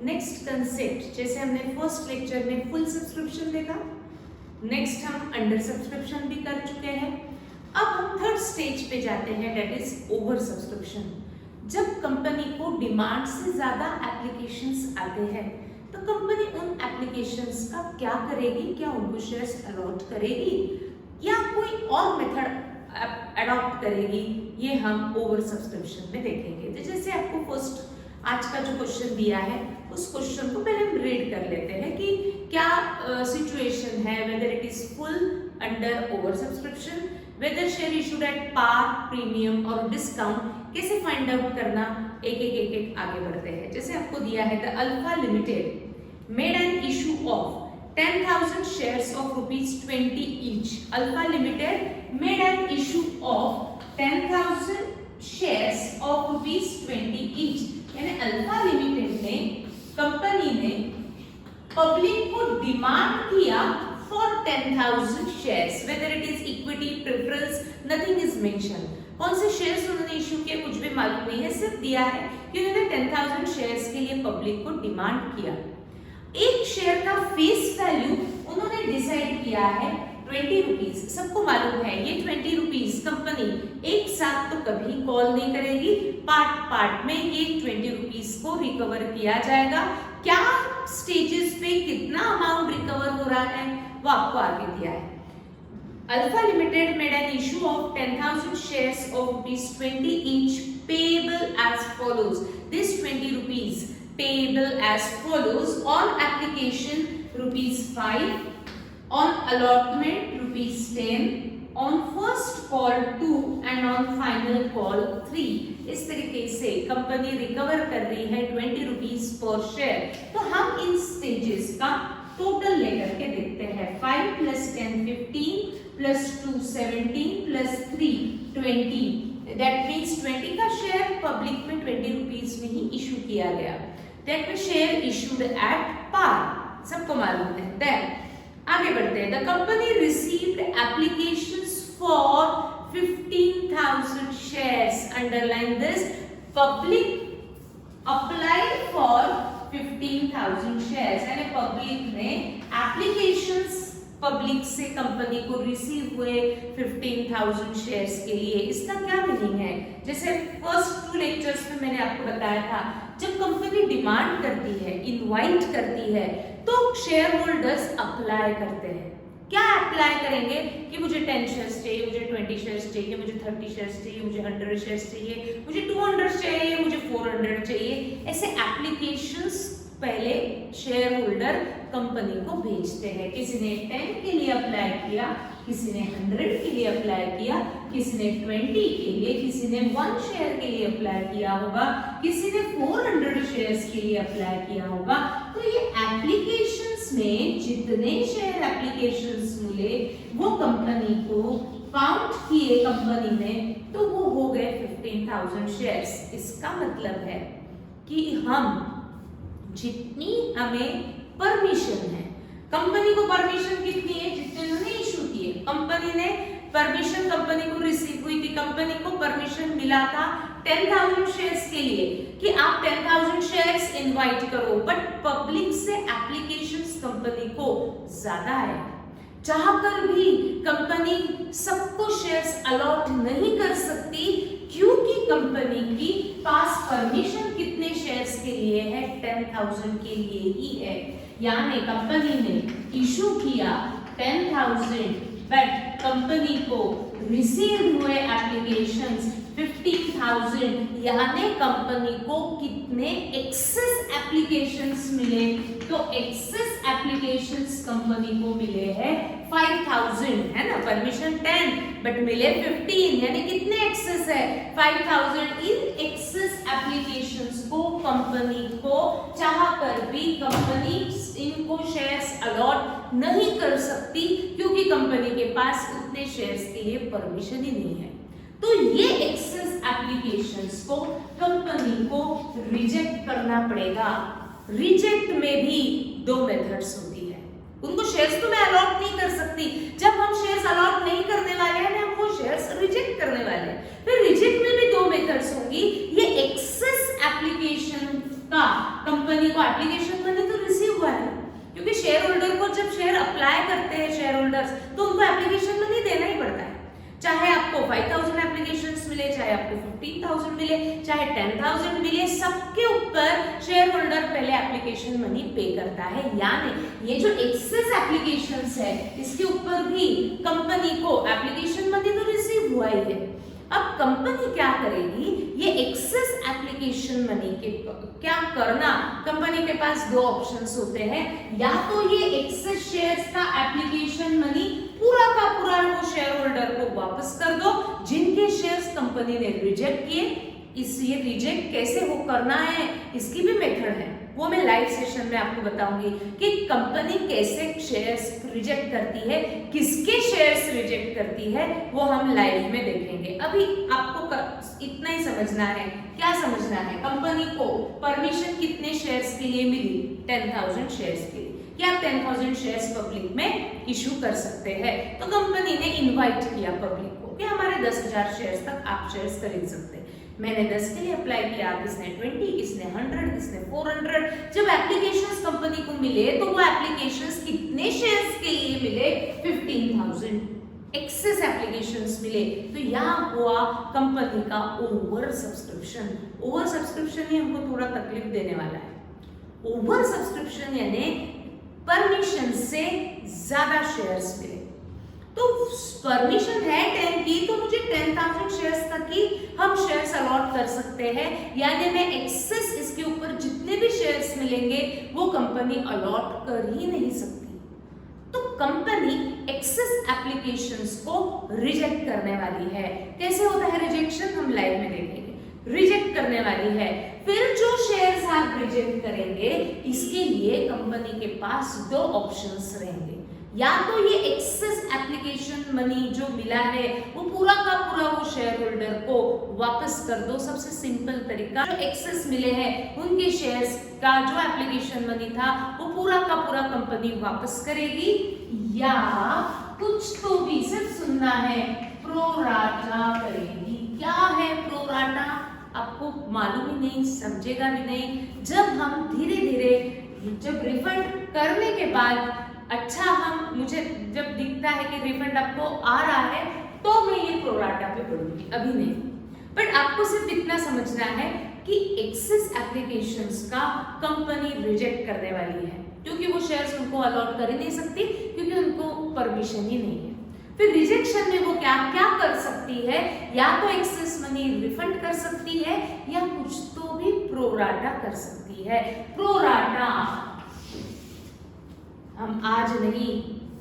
Next concept, जैसे हमने first lecture में फुल सब्सक्रिप्शन देखा, नेक्स्ट हम अंडर सब्सक्रिप्शन भी कर चुके हैं। अब हम थर्ड स्टेज पे जाते हैं, दैट इज ओवर सब्सक्रिप्शन। जब कंपनी को डिमांड से ज्यादा एप्लीकेशंस आते हैं तो कंपनी उन एप्लीकेशंस का क्या करेगी, क्या उनको शेयर्स अलॉट करेगी या कोई और मेथड अडॉप्ट करेगी, ये हम ओवर सब्सक्रिप्शन में देखेंगे। तो जैसे आपको फर्स्ट आज का जो क्वेश्चन दिया है उस क्वेश्चन को पहले हम रीड कर लेते हैं कि क्या सिचुएशन है, whether it is full, under, over subscription, whether share issued at par, premium और डिस्काउंट, कैसे फाइंड आउट करना, एक आगे बढ़ते हैं। जैसे आपको दिया है the Alpha Limited made an issue of 10,000 shares of rupees 20 each. Alpha Limited made an issue of 10,000 shares of rupees 20 each. यानी अल्फा लिमिटेड ने, कंपनी ने पब्लिक को डिमांड किया for 10,000 shares, weather it is equity, preference, nothing is mention. कौन से shares उन्होंने issue किए कुछ भी मालूम नहीं है, सिर्फ दिया है कि उन्होंने 10,000 शेयर्स के लिए पब्लिक को डिमांड किया। एक शेयर का फेस वैल्यू उन्होंने डिसाइड किया है 20 रुपीज। सबको मालूम है ये 20 रुपीज कंपनी एक साथ तो कभी कॉल नहीं करेगी, पार्ट पार्ट में ये 20 रुपीज को रिकवर किया जाएगा। क्या स्टेजेस पे कितना अमाउंट रिकवर हो रहा है वो आपको आगे दिया है। Alpha Limited made an issue of 10,000 shares of rupees 20 each payable as follows. This 20 rupees payable as follows: on application rupees 5, on allotment rupees 10, on first call 2 and on final call 3। इस तरीके से company recover कर रही है 20 rupees per share. तो हम इन stages का total लेकर के देखते हैं। 5 + 10 15 + 2 17 + 3 20। दैट मीन्स 20 का शेयर पब्लिक में 20 रुपीज में ही इशू किया गया। That the share issued at par, सबको मालूम है। Then आगे बढ़ते हैं। The company received applications for 15,000 shares. Underline this. Public applied for 15,000 shares. यानी पब्लिक ने applications पब्लिक से कंपनी को रिसीव हुए 15,000 शेयर्स के लिए। इसका क्या मीनिंग है? जैसे फर्स्ट 2 लेक्चर्स में मैंने आपको बताया था, जब कंपनी डिमांड करती है, इनवाइट करती है, तो शेयर होल्डर्स अप्लाई करते हैं। क्या अप्लाई करेंगे कि मुझे 10 शेयर्स चाहिए, मुझे 20 शेयर्स चाहिए, मुझे 30 शेयर्स चाहिए, मुझे 100 शेयर्स चाहिए, मुझे 200 चाहिए, मुझे 400 चाहिए। ऐसे एप्लीकेशंस पहले शेयर होल्डर कंपनी को भेजते हैं। किसी ने 10 के लिए अप्लाई किया, किसी ने 100 के लिए अप्लाई किया, किसी ने 20 के लिए, किसी ने 1 शेयर के लिए अप्लाई किया होगा, किसी ने 400 शेयर्स के लिए अप्लाई किया होगा। तो ये एप्लीकेशंस में जितने शेयर एप्लीकेशंस मिले वो कंपनी को काउंट किए कंपनी ने, तो वो हो गए 15,000 शेयर्स। इसका मतलब है कि हम जितनी हमें परमिशन है, कंपनी को परमिशन कितनी है, जितने उन्होंने इशू किए, कंपनी ने परमिशन, कंपनी को रिसीव हुई थी, कंपनी को परमिशन मिला था 10,000 शेयर्स के लिए कि आप 10,000 शेयर्स इनवाइट करो, बट पब्लिक से एप्लीकेशंस कंपनी को ज्यादा है। चाहकर भी कंपनी सबको शेयर्स अलॉट नहीं कर सकती क्योंकि कंपनी की पास परमिशन कितने शेयर्स के लिए है, 10,000 के लिए ही है। यानी कंपनी ने इशू किया 10,000, बट कंपनी को रिसीव हुए एप्लीकेशंस 15,000, यानी कंपनी को कितने एक्सेस एप्लीकेशंस मिले, तो एक्सेस एप्लीकेशंस कंपनी को मिले हैं 5,000, है ना। परमिशन 10 बट मिले 15, यानी कितने एक्सेस है 5,000। इन एक्सेस एप्लीकेशंस को कंपनी को चाहकर भी कंपनी इनको शेयर्स अलॉट नहीं कर सकती क्योंकि कंपनी के पास उतने शेयर्स के लिए परमिशन ही नहीं है। तो ये एक्सेस एप्लीकेशंस को कंपनी को रिजेक्ट करना पड़ेगा। रिजेक्ट में भी 2 मेथड्स होती है। उनको शेयर्स तो मैं अलॉट नहीं कर सकती, जब हम शेयर्स अलॉट नहीं करने वाले हैं हम वो शेयर्स रिजेक्ट करने वाले हैं। फिर रिजेक्ट में भी 2 मेथड्स होंगी। ये एक्सेस एप्लीकेशन का कंपनी को एप्लीकेशन मनी तो रिसीव हुआ है, क्योंकि शेयर होल्डर को जब शेयर अप्लाई करते हैं शेयर होल्डर्स तो उनको एप्लीकेशन मनी देना ही पड़ता है। चाहे आपको 5000 एप्लीकेशंस मिले, चाहे आपको 15000 मिले, चाहे 10000 मिले, सबके ऊपर शेयर होल्डर पहले एप्लीकेशन मनी पे करता है। यानी ये जो एक्सेस एप्लीकेशंस है इसके ऊपर भी कंपनी को एप्लीकेशन मनी तो रिसीव हुआ ही है। अब कंपनी क्या करेगी, ये एक्सेस एप्लीकेशन मनी के क्या करना, कंपनी के पास दो ऑप्शंस होते हैं, या तो ये एक्सेस शेयर्स का एप्लीकेशन मनी पूरा का पूरा वो शेयर होल्डर को वापस कर दो जिनके शेयर्स कंपनी ने रिजेक्ट किए। इस ये रिजेक्ट कैसे वो करना है इसकी भी मेथड है, वो मैं लाइव सेशन में आपको बताऊंगी कि कंपनी कैसे शेयर्स रिजेक्ट करती है, किसके शेयर्स रिजेक्ट करती है, वो हम लाइव में देखेंगे। अभी आपको इतना ही समझना है। क्या समझना है, कंपनी को परमिशन कितने शेयर्स के लिए मिली, 10000 शेयर्स के लिए, कि आप 10000 शेयर्स पब्लिक में इशू कर सकते हैं। तो कंपनी ने इनवाइट किया पब्लिक को कि हमारे 10000 शेयर्स तक आप शेयर्स खरीद सकते हैं। मैंने 10 के लिए अप्लाई किया, किसने 20, किसने 100, किसने 400। जब एप्लीकेशंस कंपनी को मिले तो वो एप्लीकेशंस कितने शेयर्स के लिए मिले, 15000 एक्सेस एप्लीकेशंस मिले। तो यहाँ हुआ कंपनी का ओवर सब्सक्रिप्शन। ओवर सब्सक्रिप्शन ही हमको थोड़ा तकलीफ देने वाला है। ओवर सब्सक्रिप्शन यानी परमिशन से ज्यादा शेयर्स मिले। तो परमिशन है 10 की, तो मुझे 10000 शेयर्स तक ही हम शेयर्स अलॉट कर सकते हैं। यानी मैं एक्सेस इसके ऊपर जितने भी शेयर्स मिलेंगे वो कंपनी अलॉट कर ही नहीं सकती। तो कंपनी एक्सेस एप्लीकेशंस को रिजेक्ट करने वाली है। कैसे होता है रिजेक्शन, हम लाइव में देखेंगे। रिजेक्ट करने वाली है, फिर जो शेयर्स आप रिजेक्ट करेंगे इसके लिए कंपनी के पास दो ऑप्शंस रहेंगे। या तो ये एक्सेस एप्लीकेशन मनी जो मिला है वो पूरा का पूरा वो शेयर होल्डर को वापस कर दो, सबसे सिंपल तरीका। जो एक्सेस मिले हैं उनके शेयर्स का जो एप्लीकेशन मनी था वो पूरा का पूरा कंपनी वापस करेगी, या कुछ तो भी सिर्फ सुनना है, प्रोराटा करेगी। क्या है प्रोराटा, आपको मालूम ही नहीं, समझेगा भी नहीं। जब हम धीरे धीरे जब रिफंड करने के बाद अच्छा मुझे जब दिखता है कि रिफंड आपको आ रहा है तो मैं ये प्रोराटा पे बढ़ूंगी, अभी नहीं। बट आपको सिर्फ इतना समझना है कि एक्सेस एप्लीकेशंस का कंपनी रिजेक्ट करने वाली है, क्योंकि वो शेयर्स उनको अलॉट कर ही नहीं सकती, क्योंकि उनको परमिशन ही नहीं है। फिर रिजेक्शन में वो क्या क्या कर सकती है, या तो एक्सेस मनी रिफंड कर सकती है, या कुछ तो भी प्रोराटा कर सकती है। प्रोराटा हम आज नहीं,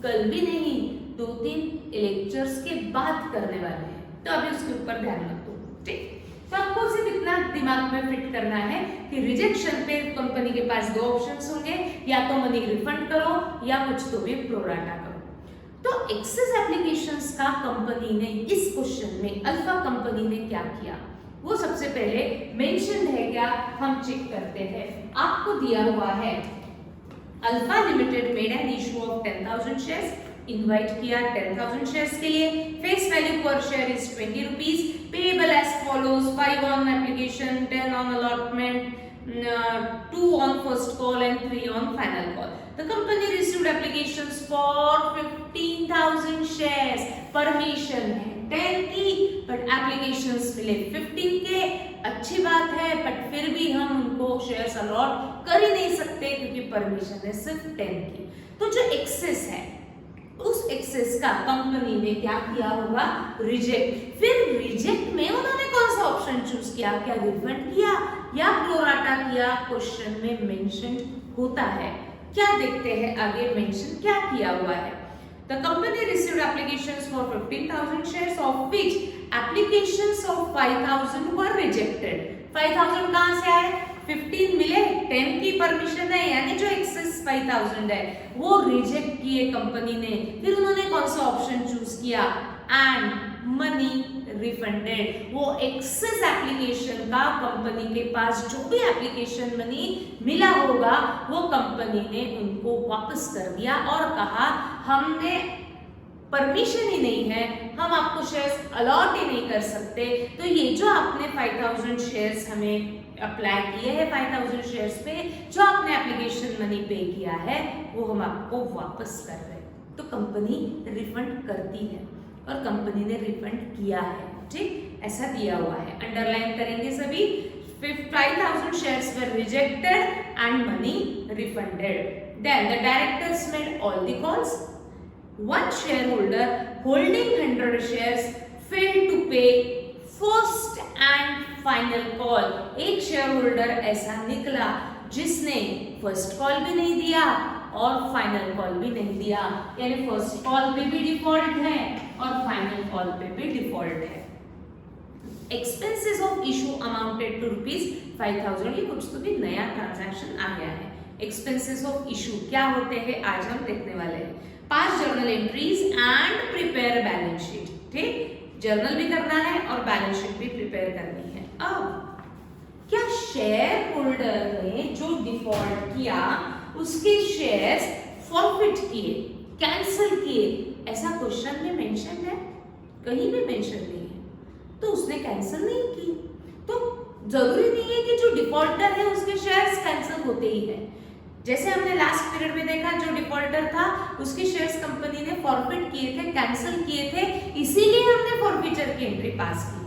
कल भी नहीं, 2-3 लेक्चर्स के बाद करने वाले हैं, तो अभी उसके ऊपर ध्यान मत दो, ठीक। तो आपको सिर्फ इतना दिमाग में फिट करना है कि रिजेक्शन पे कंपनी के पास दो ऑप्शंस होंगे, या तो मनी रिफंड करो या कुछ तो भी प्रोराटा करो। तो एक्सेस एप्लीकेशंस का कंपनी ने इस क्वेश्चन में, अल्फा कंपनी ने क्या किया वो सबसे पहले मेंशन्ड है क्या, हम चेक करते हैं। आपको दिया हुआ है Alpha Limited made an issue of 10000 shares, invite किया 10000 शेयर्स के लिए। Face value per share is 20 rupees, payable as follows 5 on application, 10 on allotment, 2 on first call and 3 on final call. The company received applications for 15,000 shares. Permission है 10 की, but applications मिले 15 के। अच्छी बात है, but फिर भी हम उनको शेयर्स अलॉट कर ही नहीं सकते क्योंकि परमिशन है सिर्फ 10 की। तो जो एक्सेस है उस एक्सेस का कंपनी ने क्या किया होगा, रिजेक्ट। फिर रिजेक्ट में उन्होंने कौन सा ऑप्शन चूज किया, क्या रिफंड किया या प्रोराटा किया, क्वेश्चन में मेंशन होता है। क्या देखते हैं आगे मेंशन क्या किया हुआ है। The company received applications for 15,000 shares, of which applications of 5,000 were rejected. 5,000 कहाँ से आए, 15 मिले, 10 की परमिशन है, यानी जो एक्सेस 5,000 है वो रिजेक्ट किए कंपनी ने। फिर उन्होंने कौन सा ऑप्शन चूज किया, एंड मनी रिफंडेड। वो एक्सेस एप्लीकेशन का कंपनी के पास जो भी एप्लीकेशन मनी मिला होगा वो कंपनी ने उनको वापस कर दिया और कहा हमने परमिशन ही नहीं है, हम आपको शेयर्स अलॉट ही नहीं कर सकते, तो ये जो आपने 5,000 शेयर्स हमें अप्लाई किए हैं 5000 शेयर्स पे, जो आपने एप्लीकेशन मनी पे किया है वो हम आपको वापस कर रहे हैं। तो कंपनी रिफंड करती है और कंपनी ने रिफंड किया है, ठीक, ऐसा दिया हुआ है। अंडरलाइन करेंगे सभी। 5000 shares were rejected and money refunded. Then the directors made all the calls. One shareholder holding 100 shares failed to pay first and final call. एक shareholder ऐसा निकला जिसने फर्स्ट कॉल भी नहीं दिया और फाइनल कॉल भी नहीं दिया, यानी फर्स्ट कॉल पे भी डिफॉल्ट है और फाइनल कॉल पे भी डिफॉल्ट है। Expenses of issue amounted to ₹5000। ये कुछ तो भी नया ट्रांजैक्शन आ गया है। एक्सपेंसेस ऑफ इशू क्या होते हैं आज हम देखने वाले हैं। पास journal entries and prepare balance sheet, ठीक, जर्नल भी करना है और बैलेंस शीट भी प्रिपेयर करनी है। अब क्या शेयर होल्डर ने जो डिफॉल्ट किया उसके शेयर्स फॉरफिट किए, कैंसिल किए, ऐसा क्वेश्चन में मेंशन है? कहीं भी मेंशन नहीं है, तो उसने कैंसिल नहीं की। तो जरूरी नहीं है कि जो डिफॉल्टर है उसके शेयर्स कैंसिल होते ही है। जैसे हमने लास्ट पीरियड में देखा, जो डिफॉल्टर था उसके शेयर्स कंपनी ने फॉरफिट किए थे, कैंसिल किए थे, इसीलिए हमने फॉरफिचर की एंट्री पास की।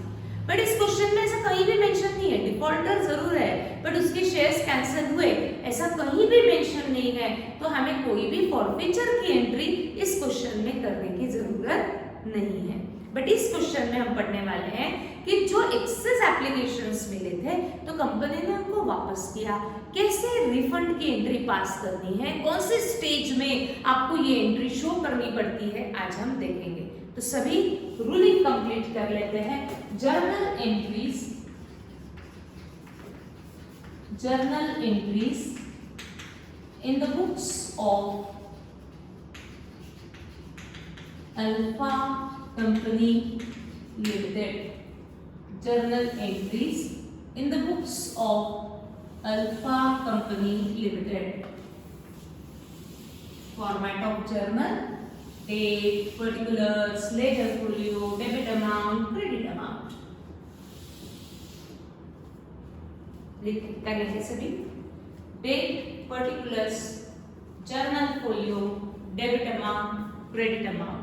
बट इस क्वेश्चन में ऐसा कहीं भी मेंशन नहीं है। डिफॉल्टर जरूर है बट उसके शेयर्स कैंसिल हुए, ऐसा कहीं भी मेंशन नहीं है। तो हमें कोई भी फॉरफिचर की एंट्री इस क्वेश्चन में करने की जरूरत नहीं है। बट इस क्वेश्चन में हम पढ़ने वाले हैं कि जो एक्सेस एप्लीकेशंस मिले थे तो कंपनी ने उनको वापस किया, कैसे रिफंड की एंट्री पास करनी है, कौन से स्टेज में आपको ये एंट्री शो करनी पड़ती है, आज हम देखेंगे। तो सभी रूलिंग कंप्लीट कर लेते हैं। Journal entries in the books of alpha company limited. Journal entries in the books of Alpha Company Limited. Format of journal: date, particulars, ledger folio, debit amount, credit amount. करेंगे सभी। Date, particulars, journal folio, debit amount, credit amount.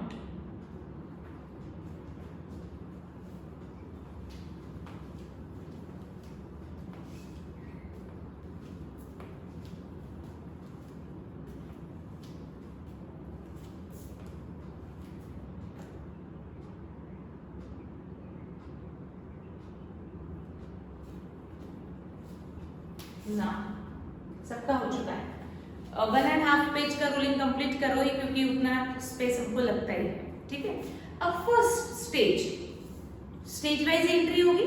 ना सबका हो चुका है। 1.5 page का ruling complete करो ही, क्योंकि उतना स्पेस हमको लगता ही है, ठीक है। अब फर्स्ट स्टेज वाइज एंट्री होगी।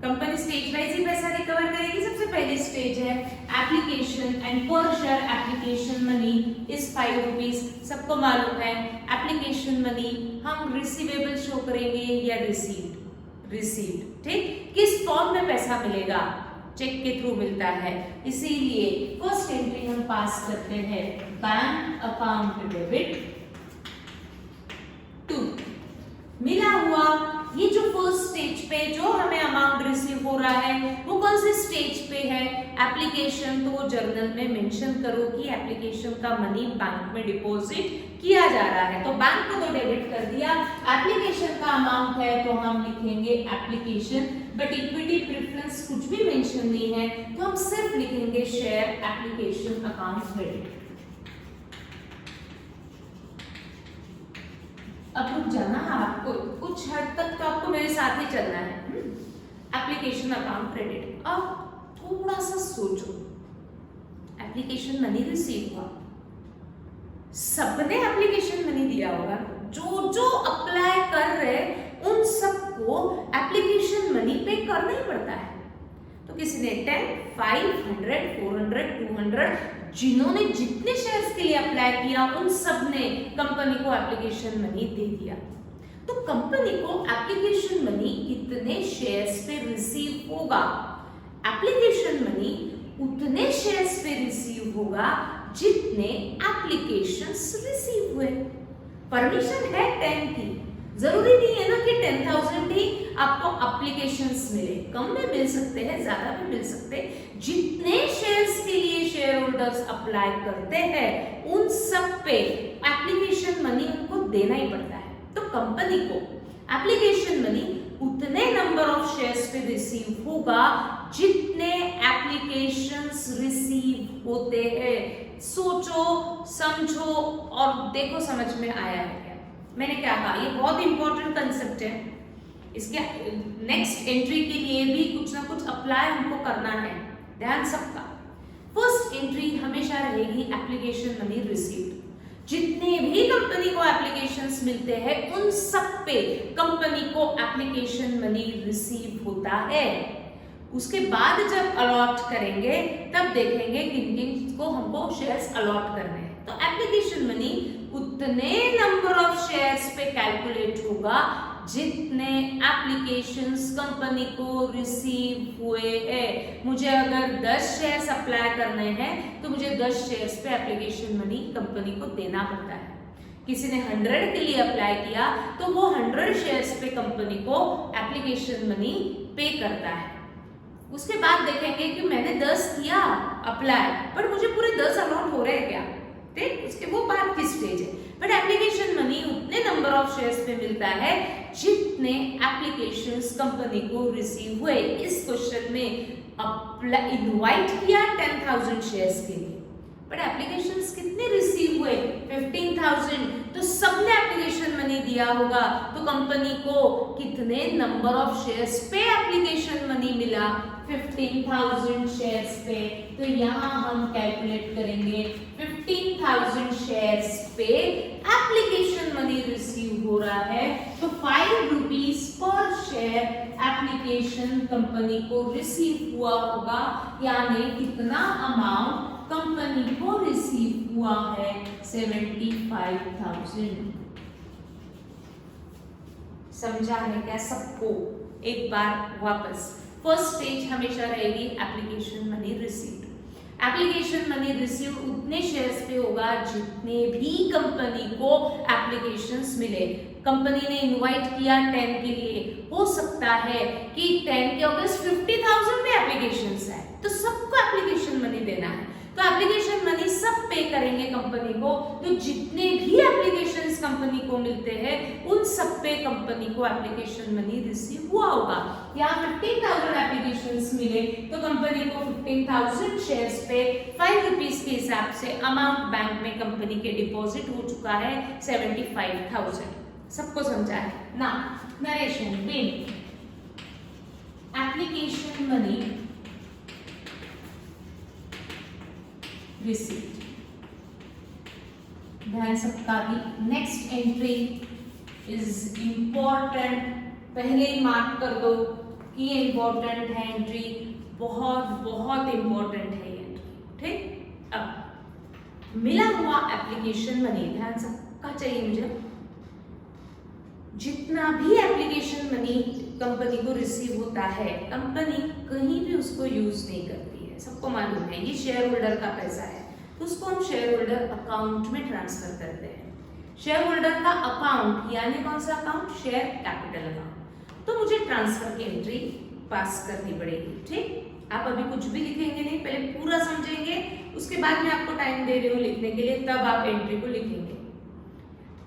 कंपनी स्टेज वाइज ही पैसा रिकवर करेगी। सबसे पहली स्टेज है एप्लीकेशन एंड पर शेयर एप्लीकेशन मनी इज ₹5। सबको मालूम है एप्लीकेशन मनी हम रिसीवेबल शो करेंगे या रिसीव्ड, ठीक। किस फॉर्म में पैसा मिलेगा? चेक के थ्रू मिलता है। इसीलिए फर्स्ट एंट्री हम पास करते हैं बैंक अकाउंट डेबिट टू मिला हुआ। ये जो फर्स्ट स्टेज पे जो हमें अमाउंट रिसीव हो रहा है वो कौन से स्टेज पे है? एप्लीकेशन। तो वो जर्नल में मेंशन करो कि एप्लीकेशन का मनी बैंक में डिपॉजिट किया जा रहा है। तो बैंक को तो डेबिट कर दिया, एप्लीकेशन का अमाउंट है तो हम लिखेंगे एप्लीकेशन। बट इक्विटी प्रेफरेंस कुछ भी मेंशन नहीं है तो हम सिर्फ लिखेंगे शेयर एप्लीकेशन अकाउंट क्रेडिट। अब रुक जाना, आपको कुछ हद तक तो आपको मेरे साथ ही चलना है। Application account credit. अब थोड़ा सा सोचो, एप्लीकेशन मनी रिसीव हुआ, सबने एप्लीकेशन मनी दिया होगा। जो अप्लाई कर रहे उन सबको एप्लीकेशन मनी पे करना ही पड़ता है। तो किसी ने 10, 500, 400, 200, जिन्होंने जितने शेयर्स के लिए अप्लाई किया उन सब ने कंपनी को एप्लीकेशन मनी दे दिया। तो कंपनी को एप्लीकेशन मनी कितने शेयर्स पे रिसीव होगा? एप्लीकेशन मनी उतने शेयर्स पे रिसीव होगा जितने एप्लीकेशंस रिसीव हुए। परमिशन है 10 की, जरूरी नहीं है ना कि 10,000 ही आपको एप्लीकेशंस मिले, कम में मिल सकते हैं, ज्यादा भी मिल सकते हैं। जितने शेयर्स के लिए शेयर होल्डर्स अप्लाई करते हैं उन सब पे एप्लीकेशन मनी उनको देना ही पड़ता है। तो कंपनी को एप्लीकेशन मनी उतने नंबर ऑफ शेयर्स पे रिसीव होगा जितने एप्लीकेशंस रिसीव होते हैं। सोचो, समझो और देखो समझ में आया है क्या मैंने क्या कहा। ये बहुत इंपॉर्टेंट कंसेप्ट है। इसके नेक्स्ट एंट्री के लिए भी कुछ ना कुछ अप्लाई हमको करना है, ध्यान सबका। फर्स्ट एंट्री हमेशा रहेगी एप्लीकेशन मनी रिसीव्ड। जितने भी कंपनी को एप्लीकेशंस मिलते हैं उन सब पे कंपनी को एप्लीकेशन मनी रिसीव होता है। उसके बाद जब अलॉट करेंगे तब देखेंगे किन किन को हमको शेयर्स अलॉट करने हैं। तो एप्लीकेशन मनी उतने नंबर ऑफ शेयर्स पे कैलकुलेट होगा जितने एप्लीकेशंस कंपनी को रिसीव हुए हैं। मुझे अगर 10 शेयर्स अप्लाई करने हैं तो मुझे 10 शेयर्स पे एप्लीकेशन मनी कंपनी को देना पड़ता है। किसी ने 100 के लिए अप्लाई किया तो वो 100 शेयर्स पे कंपनी को एप्लीकेशन मनी पे करता है। उसके बाद देखेंगे कि मैंने 10 किया अप्लाई, पर मुझे पूरे 10 अलॉट हो रहे हैं क्या, ठीक, उसके वो बात की स्टेज है। बट एप्लीकेशन मनी उतने नंबर ऑफ शेयर्स पे मिलता है जितने एप्लीकेशंस कंपनी को रिसीव हुए। इस क्वेश्चन में इनवाइट किया 10,000 शेयर्स के लिए, बट एप्लीकेशंस कितने रिसीव हुए 15,000, तो सबने एप्लीकेशन मनी दिया होगा। तो कंपनी को कितने नंबर ऑफ शेयर्स पे एप्लीकेशन मनी मिला 15,000 शेयर्स पे। तो यहाँ हम कैलकुलेट करेंगे 15,000 शेयर्स पे एप्लीकेशन मनी रिसीव हो रहा है तो 5 rupees per share application company को रिसीव हुआ होगा। यानी कितना अमाउंट कंपनी को रिसीव हुआ है 75,000। समझा है क्या सबको? एक बार वापस, फर्स्ट स्टेज हमेशा रहेगी application money received. Application money receive उतने शेयर्स पे होगा जितने भी कंपनी को एप्लीकेशंस मिले। कंपनी ने इनवाइट किया 10 के लिए, हो सकता है कि 10 के अगर 50,000 में एप्लीकेशंस है तो सबको एप्लीकेशन मनी देना है। तो एप्लीकेशन मनी सब पे करेंगे कंपनी को। तो जितने भी एप्लीकेशंस कंपनी को मिलते हैं उन सब पे कंपनी को एप्लीकेशन मनी रिसीव हुआ होगा। यहाँ 15,000 एप्लीकेशंस मिले तो कंपनी को 15,000 शेयर्स पे 5 रुपीज के हिसाब से अमाउंट बैंक में कंपनी के डिपॉजिट हो चुका है 75,000। सबको समझा है ना? नरेशन बिन एप्लीकेशन मनी रिसीव्ड, ध्यान सबका भी। नेक्स्ट एंट्री इज इंपॉर्टेंट, पहले ही मार्क कर दो कि ये इंपॉर्टेंट है एंट्री, बहुत बहुत इंपॉर्टेंट है ये एंट्री, ठीक। अब मिला हुआ एप्लीकेशन मनी, ध्यान सबका चाहिए मुझे। जितना भी एप्लीकेशन मनी कंपनी को रिसीव होता है कंपनी कहीं भी उसको यूज नहीं करती है, सबको मालूम है। ये शेयर होल्डर का पैसा है तो उसको हम शेयर होल्डर अकाउंट में ट्रांसफर करते हैं। शेयर होल्डर का अकाउंट यानी कौन सा अकाउंट? Share capital account. तो मुझे ट्रांसफर की एंट्री पास करनी पड़ेगी, ठीक। आप अभी कुछ भी लिखेंगे नहीं, पहले पूरा समझेंगे, उसके बाद मैं आपको टाइम दे रही हूँ लिखने के लिए, तब आप एंट्री को लिखेंगे।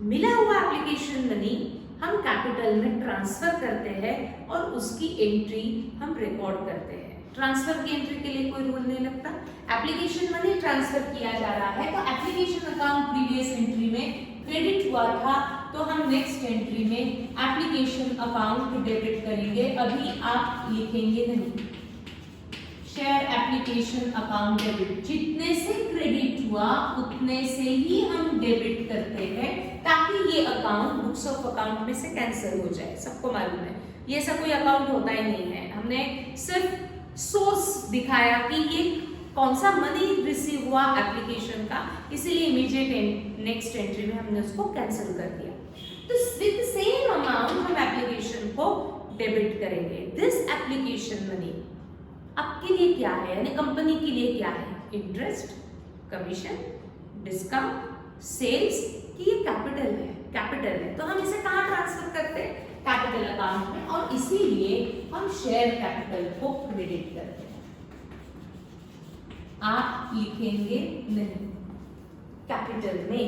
मिला हुआ एप्लीकेशन मनी हम कैपिटल में ट्रांसफर करते हैं और उसकी एंट्री हम रिकॉर्ड करते हैं। ट्रांसफर की एंट्री के लिए कोई रूल नहीं लगता। एप्लीकेशन मनी ट्रांसफर किया जा रहा है तो एप्लीकेशन अकाउंट प्रीवियस एंट्री में क्रेडिट हुआ था तो हम नेक्स्ट एंट्री में एप्लीकेशन अकाउंट डेबिट करेंगे। अभी आप लिखेंगे नहीं, शेयर एप्लीकेशन अकाउंट डेबिट, जितने से क्रेडिट हुआ उतने से ही हम डेबिट करते हैं ताकि ये अकाउंट बुक्स ऑफ अकाउंट में से कैंसिल हो जाए। सबको मालूम है ये सब कोई अकाउंट होता ही नहीं है, हमने सिर्फ सोर्स दिखाया कि ये कौन सा मनी रिसीव हुआ एप्लीकेशन का, इसीलिए इमीडिएट नेक्स्ट एंट्री में हमने उसको कैंसिल कर दिया। तो विद सेम अमाउंट हम एप्लीकेशन को डेबिट करेंगे। दिस एप्लीकेशन मनी आपके लिए क्या है, यानी कंपनी के लिए क्या है? इंटरेस्ट, कमीशन, डिस्काउंट, सेल्स कि ये कैपिटल है, तो हम इसे कहाँ ट्रांसफर करते हैं? कैपिटल अकाउंट में, और इसीलिए हम शेयर कैपिटल को क्रेडिट करते हैं। आप लिखेंगे नहीं, कैपिटल में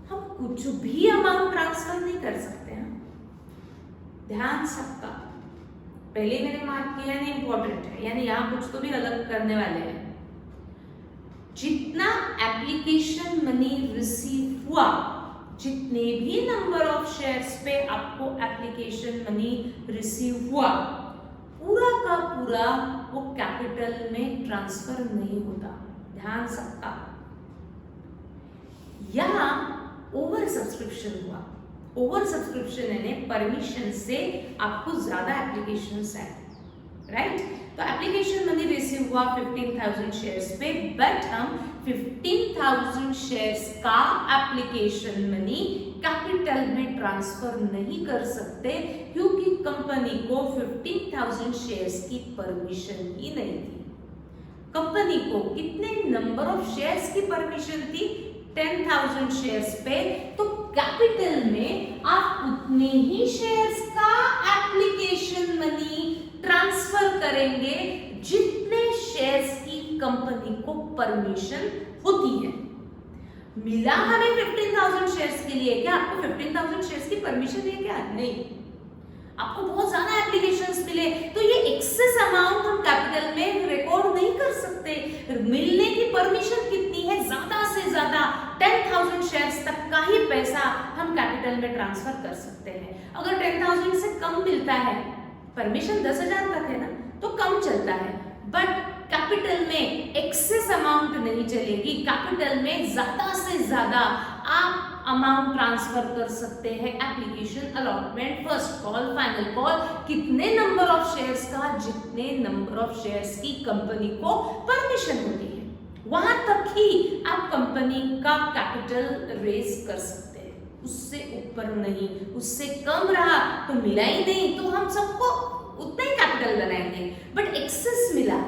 हम कुछ भी अमाउंट ट्रांसफर नहीं कर सकते हैं। ध्यान सबका, पहले मैंने मार्क किया है, इंपॉर्टेंट है, यानी यहां कुछ तो भी अलग करने वाले हैं। जितना एप्लीकेशन मनी रिसीव हुआ, जितने भी नंबर ऑफ शेयर्स पे आपको एप्लीकेशन मनी रिसीव हुआ, पूरा का पूरा वो कैपिटल में ट्रांसफर नहीं होता। ध्यान सबका, यहां ओवर सब्सक्रिप्शन हुआ। ओवर सब्सक्रिप्शन यानी परमिशन से आपको ज्यादा एप्लीकेशंस आए, राइट? तो एप्लीकेशन मनी रिसीव हुआ 15,000 शेयर्स पे, बट हम 15,000 शेयर्स का एप्लीकेशन मनी कैपिटल में ट्रांसफर नहीं कर सकते, क्योंकि कंपनी को 15,000 शेयर्स की परमिशन ही नहीं थी। कंपनी को कितने नंबर ऑफ शेयर्स की परमिशन थी? 10,000 शेयर्स पे। तो कैपिटल में आप उतने ही शेयर्स का एप्लीकेशन मनी ट्रांसफर करेंगे जितने शेयर्स की कंपनी को परमिशन होती है। मिला हमें 15,000 शेयर्स के लिए, क्या आपको 15,000 शेयर्स की परमिशन है क्या? नहीं, आपको बहुत ज्यादा एप्लीकेशंस मिले, तो ये एक्सेस अमाउंट हम कैपिटल में रिकॉर्ड नहीं कर सकते। मिलने की परमिशन कितनी है? ज्यादा से ज्यादा 10,000 शेयर्स तक का ही पैसा हम कैपिटल में ट्रांसफर कर सकते हैं। अगर 10,000 से कम मिलता है, परमिशन 10,000 तक है ना, तो कम चलता है, बट कैपिटल में एक्सेस अमाउंट नहीं चलेगी। कैपिटल में ज्यादा से ज्यादा आप अमाउंट ट्रांसफर कर सकते हैं application allotment, first call, final call, कितने नंबर ऑफ शेयर्स का? जितने नंबर ऑफ शेयर्स की कंपनी को परमिशन होती है, वहां तक ही आप कंपनी का कैपिटल रेज कर सकते हैं, उससे ऊपर नहीं। उससे कम रहा तो मिला ही नहीं, तो हम सबको उतना ही कैपिटल बनाएंगे, बट एक्सेस मिला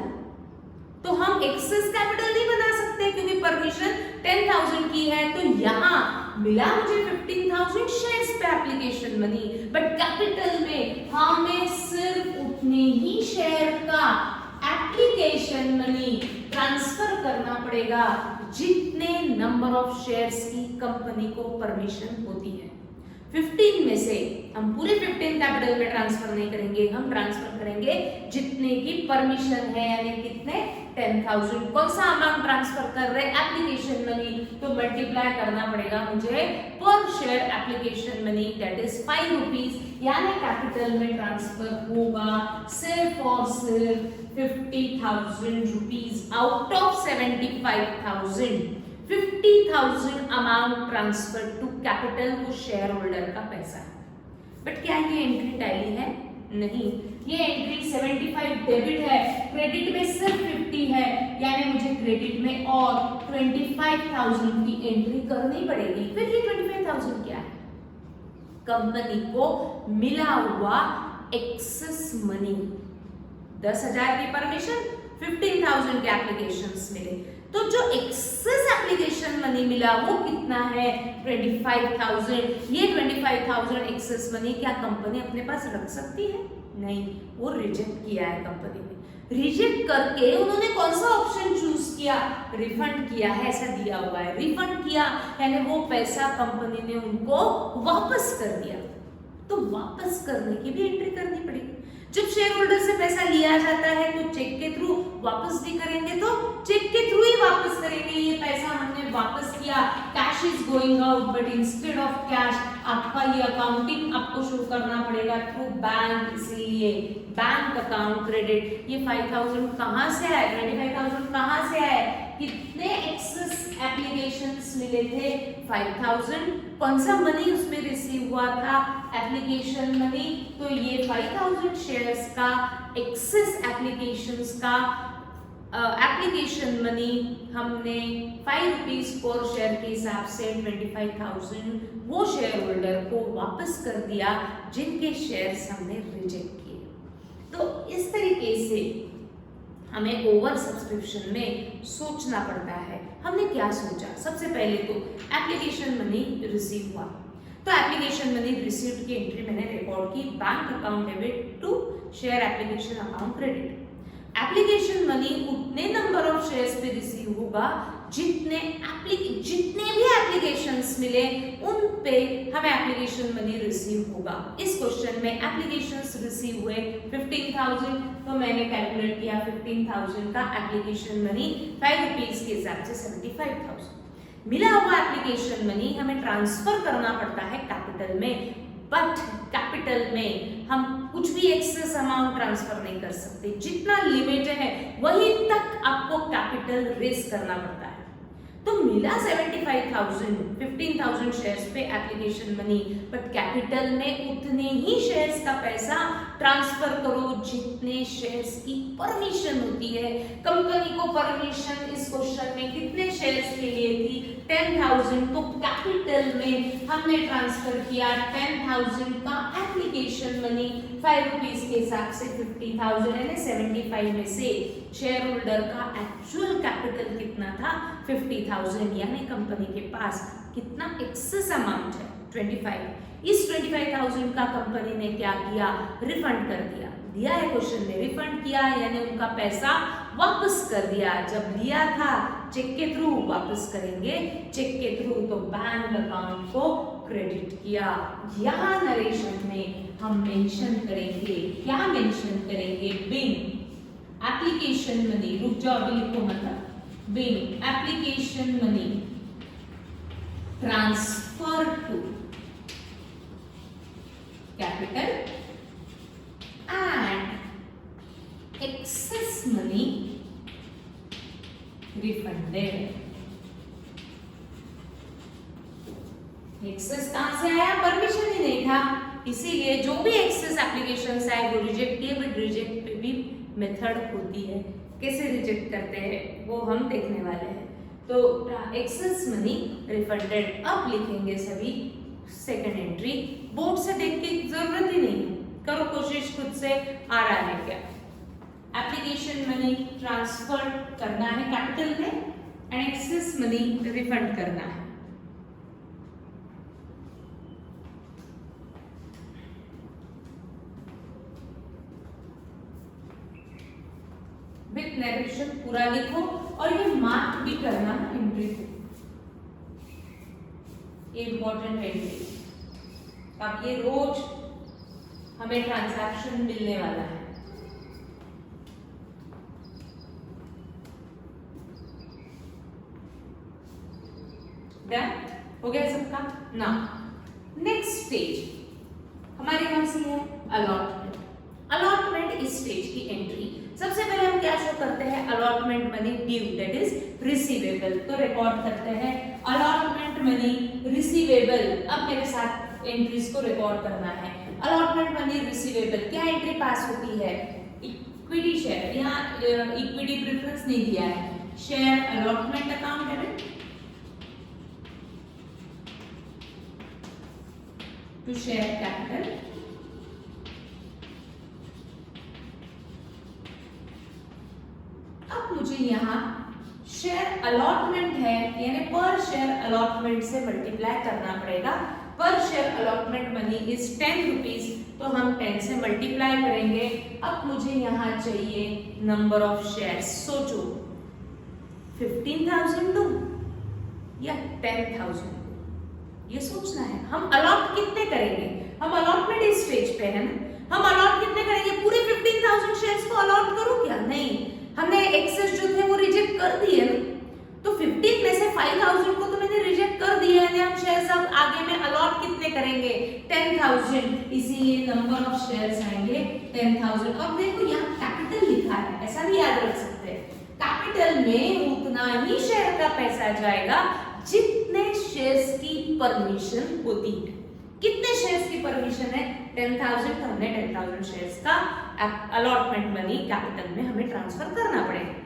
तो हम एक्सेस कैपिटल नहीं बना सकते, क्योंकि परमिशन 10,000 की है। तो यहाँ मिला मुझे 15,000 शेयर्स पे एप्लीकेशन मनी, बट कैपिटल में हमें सिर्फ उतने ही शेयर का एप्लीकेशन मनी ट्रांसफर करना पड़ेगा जितने नंबर ऑफ शेयर्स की कंपनी को परमिशन होती है। 15 में से हम पूरे 15 कैपिटल में ट्रांसफर नहीं करेंगे, हम ट्रांसफर करेंगे जितने की परमिशन है, यानी कितने? 10,000। कौन सा अमाउंट ट्रांसफर कर रहे हैं? एप्लीकेशन मनी, तो मल्टीप्लाई करना पड़ेगा मुझे per share application money, that is 5 rupees, यानी कैपिटल में ट्रांसफर होगा सिर्फ और सिर्फ 50,000 rupees out of 75,000। 50,000 amount transfer to capital, वो शेयर होल्डर का पैसा है। बट क्या ये एंट्री टैली है? नहीं, ये एंट्री 75 डेबिट है, क्रेडिट में सिर्फ 50 है, यानी मुझे क्रेडिट में और 25,000 की एंट्री करनी पड़ेगी। फिर ये 25,000 क्या है? कंपनी को मिला हुआ एक्सेस मनी। 10,000 की परमिशन, 15,000 के एप्लीकेशंस मिले, तो जो एक्सेस एप्लीकेशन मनी मिला वो कितना है? 25,000। ये 25,000 एक्सेस मनी क्या कंपनी अपने पास रख सकती है? नहीं, वो रिजेक्ट किया है कंपनी ने। रिजेक्ट करके उन्होंने कौन सा ऑप्शन चूज किया? रिफंड किया है, ऐसा दिया हुआ है। रिफंड किया यानी वो पैसा कंपनी ने उनको वापस कर दिया, तो वापस करने की भी एंट्री करनी पड़ेगी। जब शेयर होल्डर से पैसा लिया जाता है तो चेक के थ्रू वापस भी करेंगे, तो चेक के थ्रू ही वापस करेंगे। ये पैसा हमने वापस किया, cash is going out, but instead of cash आपका ये अकाउंटिंग आपको शुरू करना पड़ेगा थ्रू बैंक, इसलिए बैंक अकाउंट क्रेडिट। ये 5,000 कहाँ से आए? 25,000 कहाँ से आए? कितने एक्सेस एप्लीकेशंस मिले थे? 5,000। कौन सा मनी उसमें रिसीव हुआ था? Application money. तो ये 5,000 शेयर्स का एक्सेस एप्लीकेशंस का एप्लीकेशन मनी हमने 5 रुपीज पर शेयर के हिसाब से 25,000 वो शेयर होल्डर को वापस कर दिया जिनके शेयर्स हमने रिजेक्ट किए। तो इस तरीके से हमें ओवर सब्सक्रिप्शन में सोचना पड़ता है। हमने क्या सोचा? सबसे पहले तो एप्लीकेशन मनी रिसीव हुआ, तो एप्लीकेशन मनी रिसीव्ड की एंट्री मैंने रिकॉर्ड की, bank account debit to share application account credit. Application money उतने नंबर ऑफ शेयर्स पे रिसीव होगा जितने भी एप्लीकेशंस मिले उन पे हमें एप्लीकेशन मनी रिसीव होगा। इस क्वेश्चन में एप्लीकेशंस रिसीव हुए 15,000, तो मैंने कैलकुलेट किया 15,000 का एप्लीकेशन मनी 5 रुपीज के हिसाब से 75,000। मिला हुआ एप्लीकेशन मनी हमें ट्रांसफर करना पड़ता है कैपिटल में, बट कैपिटल में हम कुछ भी एक्सेस अमाउंट ट्रांसफर नहीं कर सकते। जितना लिमिट है वहीं तक आपको कैपिटल रेज करना पड़ता है। तो मिला 75,000, 15,000 शेयर्स पे एप्लीकेशन मनी, बट कैपिटल में उतने ही शेयर्स का पैसा ट्रांसफर करो जितने शेयर्स की परमिशन होती है। कंपनी को परमिशन इस क्वेश्चन में कितने शेयर्स के लिए थी? 10,000। तो कैपिटल में हमने ट्रांसफर किया 10,000 का एप्लीकेशन मनी 5 रुपीज के हिसाब से 50,000, यानी 75 में से शेयर होल्डर का एक्चुअल कैपिटल कितना था? 50,000, यानी कंपनी के पास कितना एक्सेस अमाउंट है? 25। इस 25,000 का कंपनी ने क्या किया? रिफंड कर दिया है क्वेश्चन में, रिफंड किया यानी उनका पैसा वापस कर दिया। जब लिया था चेक के थ्रू, वापस करेंगे चेक के थ्रू, तो बैंक अकाउंट को क्रेडिट किया। यहाँ नरेशन में हम मेंशन करेंगे, क्या मेंशन करेंगे? बिन एप्लीकेशन मनी, रुक जाओ अभी लिखो, मतलब being application money transfer to capital and excess money refunded। Excess कहां से आया? परमिशन ही नहीं था, इसीलिए जो भी एक्सेस एप्लीकेशन आए वो रिजेक्ट किए। बट रिजेक्ट पे भी मेथड होती है, कैसे रिजेक्ट करते हैं वो हम देखने वाले हैं। तो एक्सेस मनी रिफंडेड। अब लिखेंगे सभी सेकंड एंट्री, बोर्ड से देख के जरूरत ही नहीं, करो कोशिश खुद से, आ रहा है क्या? एप्लीकेशन मनी ट्रांसफर करना है कैपिटल में एंड एक्सेस मनी रिफंड करना है। विथ नरेशन पूरा लिखो और ये मार्क भी करना एंट्री को, इंपॉर्टेंट एंट्री। अब ये रोज हमें ट्रांजैक्शन मिलने वाला है। डन हो गया सबका ना। नेक्स्ट स्टेज हमारे कौन सी है? अलॉटमेंट। अलॉटमेंट इस स्टेज की एंट्री। सबसे पहले हम क्या शो करते हैं? Allotment money due, that is receivable. तो रिकॉर्ड करते हैं अलॉटमेंट मनी रिसीवेबल। अब मेरे साथ एंट्रीज को रिकॉर्ड करना है। अलॉटमेंट मनी रिसीवेबल, क्या एंट्री पास होती है? इक्विटी शेयर, यहाँ इक्विटी प्रेफरेंस नहीं दिया है। Share allotment account debit to share capital अब मुझे यहाँ शेयर अलॉटमेंट है यानी पर शेयर अलॉटमेंट से मल्टीप्लाई करना पड़ेगा। पर share allotment money is 10 rupees, तो हम 10 से मल्टीप्लाई करेंगे। अब मुझे यहाँ चाहिए नंबर ऑफ शेयर्स। सोचो 15,000 दूं या 10,000, ये सोचना है। हम अलॉट कितने करेंगे? हम अलॉटमेंट इस स्टेज पे है ना, हम अलॉट कितने करेंगे? पूरे 15,000 शेयर्स को अलॉट करूं क्या? नहीं, हमने एक्सेस जो थे वो रिजेक्ट कर दिए ना, तो 15 में से 5,000 को तो मैंने रिजेक्ट कर दिया है। हम शेयर्स अब आगे में अलॉट कितने करेंगे? 10,000, इसीलिए नंबर ऑफ शेयर्स आएंगे 10,000। अब देखो यहाँ कैपिटल लिखा है, ऐसा भी याद रख सकते हैं। कैपिटल में उतना ही शेयर का पैसा जाएगा जितने शेयर्स की परमिशन होती है। कितने शेयर्स की परमिशन है? 10,000, तो हमने 10,000 शेयर्स का अलॉटमेंट मनी कैपिटल में हमें ट्रांसफर करना पड़ेगा।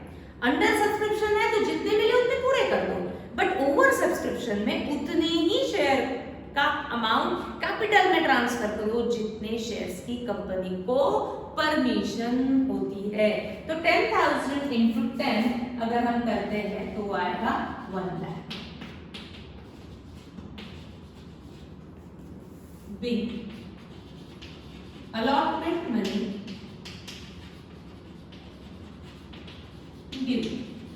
अंडर सब्सक्रिप्शन है तो जितने मिले उतने पूरे कर दो, बट ओवर सब्सक्रिप्शन में उतने ही शेयर का अमाउंट कैपिटल में ट्रांसफर करो जितने शेयर्स की कंपनी को परमिशन होती है। तो 10,000 इंटू 10 अगर हम करते हैं तो आएगा 1 lakh. B, allotment money due